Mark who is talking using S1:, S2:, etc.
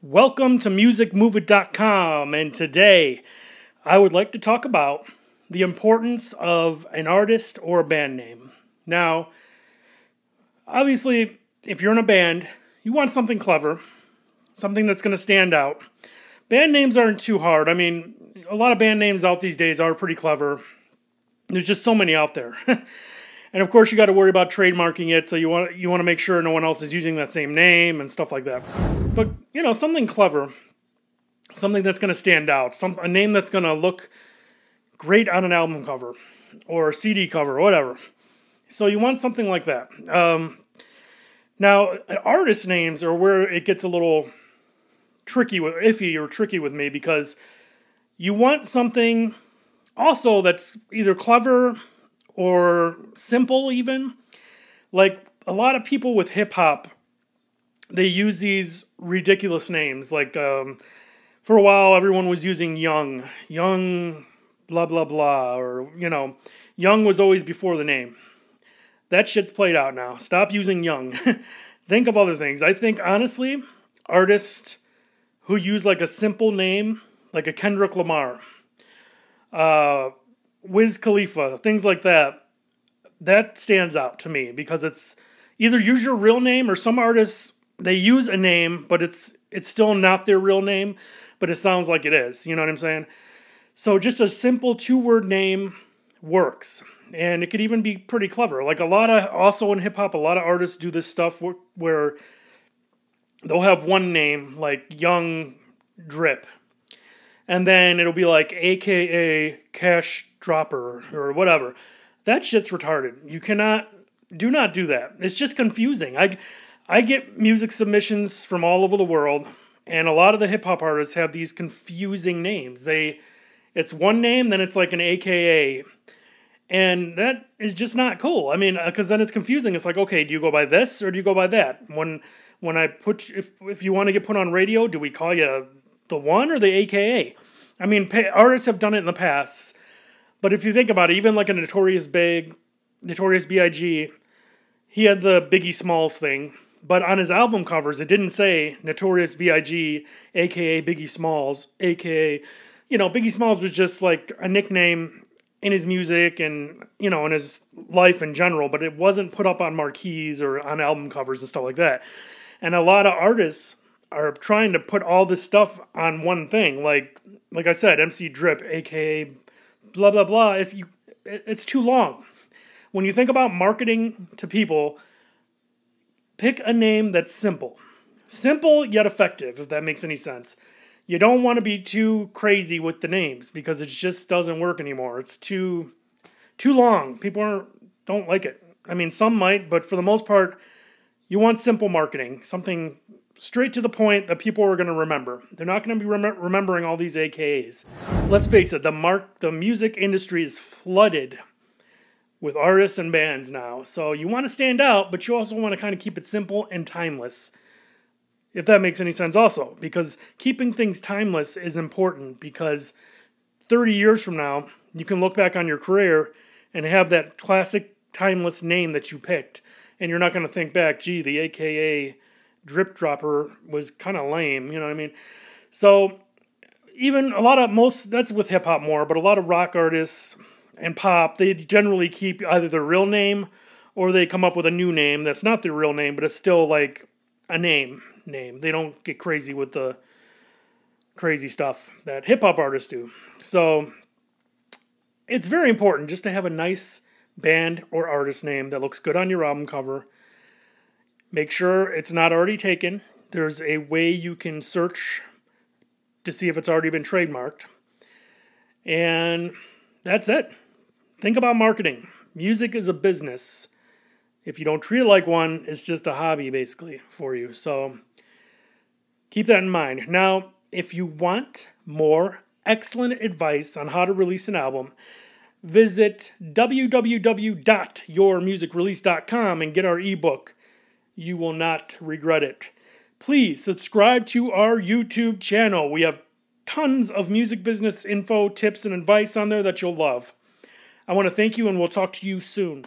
S1: Welcome to MusicMoveIt.com, and today I would like to talk about the importance of an artist or a band name. Now, obviously, if you're in a band, you want something clever, something that's going to stand out. Band names aren't too hard. I mean, a lot of band names out these days are pretty clever. There's just so many out there. And of course, you got to worry about trademarking it, so you want to make sure no one else is using that same name and stuff like that. But, you know, something clever, something that's going to stand out, a name that's going to look great on an album cover or a CD cover or whatever. So you want something like that. Now, artist names are where it gets a little tricky with me, because you want something also that's either clever or simple even. Like, a lot of people with hip-hop, they use these ridiculous names. Like, for a while, everyone was using Young blah, blah, blah, or, you know, Young was always before the name. That shit's played out now. Stop using Young. Think of other things. I think, honestly, artists who use, like, a simple name, like a Kendrick Lamar, Wiz Khalifa, things like that, that stands out to me, because it's either use your real name, or some artists, they use a name, but it's still not their real name, but it sounds like it is. You know what I'm saying? So just a simple two-word name works, and it could even be pretty clever. Like, also in hip-hop, a lot of artists do this stuff where they'll have one name, like Young Drip, and then it'll be like AKA Cash Dropper or whatever. That shit's retarded. Do not do that. It's just confusing. I get music submissions from all over the world, and a lot of the hip-hop artists have these confusing names. It's one name, then it's like an AKA, and that is just not cool. I mean, because then it's confusing. It's like, okay, do you go by this or do you go by that? When if you want to get put on radio, do we call you the one or the AKA? I mean, artists have done it in the past, but if you think about it, even like a Notorious B.I.G., he had the Biggie Smalls thing, but on his album covers, it didn't say Notorious B.I.G., a.k.a. Biggie Smalls, a.k.a., you know, Biggie Smalls was just like a nickname in his music and, you know, in his life in general, but it wasn't put up on marquees or on album covers and stuff like that. And a lot of artists are trying to put all this stuff on one thing. Like I said, MC Drip, a.k.a. blah, blah, blah. It's too long. When you think about marketing to people, pick a name that's simple. Simple yet effective, if that makes any sense. You don't want to be too crazy with the names, because it just doesn't work anymore. It's too long. People don't like it. I mean, some might, but for the most part, you want simple marketing. Something straight to the point that people are going to remember. They're not going to be remembering all these AKAs. Let's face it, the music industry is flooded with artists and bands now. So you want to stand out, but you also want to kind of keep it simple and timeless, if that makes any sense also. Because keeping things timeless is important, because 30 years from now, you can look back on your career and have that classic timeless name that you picked. And you're not going to think back, gee, the AKA Drip Dropper was kind of lame, you know what I mean? So even that's with hip-hop more, but a lot of rock artists and pop, they generally keep either their real name, or they come up with a new name that's not their real name, but it's still like a name. They don't get crazy with the crazy stuff that hip-hop artists do. So it's very important just to have a nice band or artist name that looks good on your album cover. Make sure it's not already taken. There's a way you can search to see if it's already been trademarked. And that's it. Think about marketing. Music is a business. If you don't treat it like one, it's just a hobby, basically, for you. So keep that in mind. Now, if you want more excellent advice on how to release an album, visit www.yourmusicrelease.com and get our ebook. You will not regret it. Please subscribe to our YouTube channel. We have tons of music business info, tips, and advice on there that you'll love. I want to thank you, and we'll talk to you soon.